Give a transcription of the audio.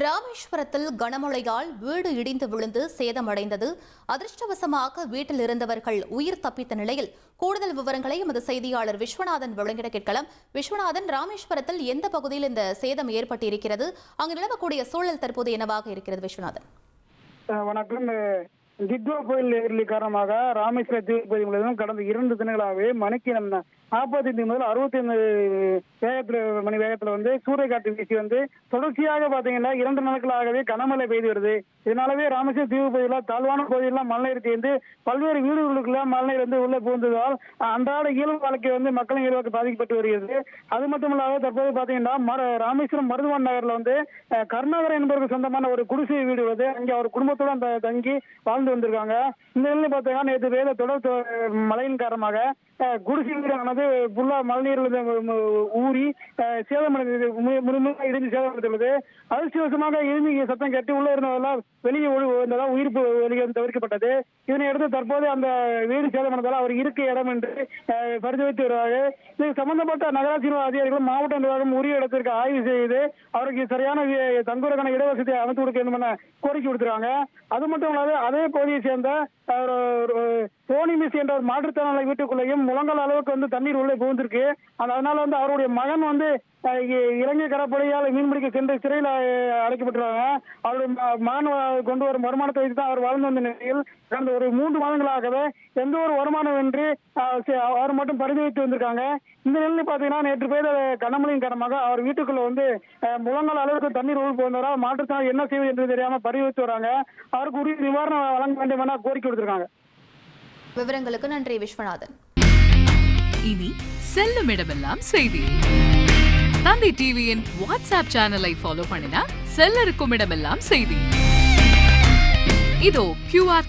ராமேஸ்வரத்தில் கனமழையால் வீடு இடிந்து விழுந்து சேதமடைந்தது. அதிர்ஷ்டவசமாக வீட்டில் இருந்தவர்கள் உயிர் தப்பித்த நிலையில் கூடுதல் விவரங்களை எமது செய்தியாளர் விஸ்வநாதன் வழங்கிட கேட்கலாம். விஸ்வநாதன், ராமேஸ்வரத்தில் எந்த பகுதியில் இந்த சேதம் ஏற்பட்டிருக்கிறது? அங்கு நிலவக்கூடிய சூழல் தற்போது என்னவாக இருக்கிறது? விஸ்வநாதன் வணக்கம். தித்வா புயல் எதிரொலி காரணமாக ராமேஸ்வர தீவு பகுதி முழுவதும் கடந்த 2 தினங்களாகவே மணிக்கு 45 முதல் 65 மணி வேகத்துல சூறைக்காற்று வீசி தொடர்ச்சியாக பாத்தீங்கன்னா 2 நாட்களாகவே கனமழை பெய்து வருது. இதனாலவே ராமேஸ்வர தீவு பகுதியில் தாழ்வான பகுதியெல்லாம் மழைநீர் தேர்ந்து பல்வேறு வீடுகளுக்குள்ள மழைநீர் உள்ள புகுந்ததால் அன்றாட இயல்பு வாழ்க்கை மக்களின் இயல்பு பாதிக்கப்பட்டு வருகிறது. அது மட்டுமல்லாத தற்போது பாத்தீங்கன்னா ராமேஸ்வரம் மருதுவான் நகர்ல கருணாகரன் என்பவருக்கு சொந்தமான ஒரு குடிசை வீடு அங்கே அவர் குடும்பத்தோட தங்கி வாழ்ந்து வந்திருக்காங்க. இந்த நிலையில் பார்த்தீங்கன்னா நேற்று வேலை தொடர் மழையின் காரணமாக குடிசை வீடானது ஃபுல்லா மழைநீர் ஊறி சேதமடைந்தது, இடிந்து சேதமடைந்துள்ளது. அதிர்ஷ்டவசமாக இடிந்து சத்தம் கேட்டு உள்ள இருந்ததெல்லாம் வெளியே வந்ததால் உயிர் தவிர்க்கப்பட்டது. இதனையடுத்து தற்போது அந்த வீடு சேதமடைந்ததால் அவர் இருக்க இடம் என்று பரிந்துரைத்து வருவார்கள். இது சம்பந்தப்பட்ட நகராட்சி அதிகாரிகளும் மாவட்ட நிர்வாகம் உரிய இடத்திற்கு ஆய்வு செய்து அவருக்கு சரியான தங்குவதற்கான இடவசதியை அமைத்து கொடுக்க வேண்டும் என கோரிக்கை விடுத்திருக்காங்க. அது மட்டும் இல்லாத அதே பகுதியை சேர்ந்த தோனி மிஸ் என்ற ஒரு மாற்றுத்திறனாளி வீட்டுக்குள்ளேயும் முழங்கால் அளவுக்கு தண்ணீர் உள்ளே புகுந்திருக்கு. அதனால அவருடைய மகன் இலங்கை கடற்படையால் மீன்பிடிக்க சென்று சிறையில் அடைக்கப்பட்டிருக்காங்க. அவருடைய மகன் கொண்டு வரும் வருமானத்தை வைத்து தான் அவர் வாழ்ந்து வந்த நிலையில் கடந்த ஒரு 3 மாதங்களாகவே எந்த ஒரு வருமானம் இன்றி அவர் மட்டும் பரிந்துரைத்து வந்திருக்காங்க. இந்த நிலையில் பாத்தீங்கன்னா நேற்று பெய்த கனமழையின் காரணமாக அவர் வீட்டுக்குள்ள முழங்கால் அளவுக்கு தண்ணீர் உள் போனதால் மாற்றுத்திறனாளி என்ன செய்வது என்று தெரியாம பரிந்துரைத்து வராங்க. அவருக்கு உரிய நிவாரணம் வழங்க வேண்டும் என கோரிக்கை விடுத்திருக்காங்க. விவரங்களுக்கு நன்றி விஸ்வநாதன். இனி செல்லும் இடமெல்லாம் செய்தி. தந்தை டிவியின் வாட்ஸ்அப் சேனலை ஃபாலோ பண்ணினா செல்ல இருக்கும் இடமெல்லாம் செய்தி. இதோ QR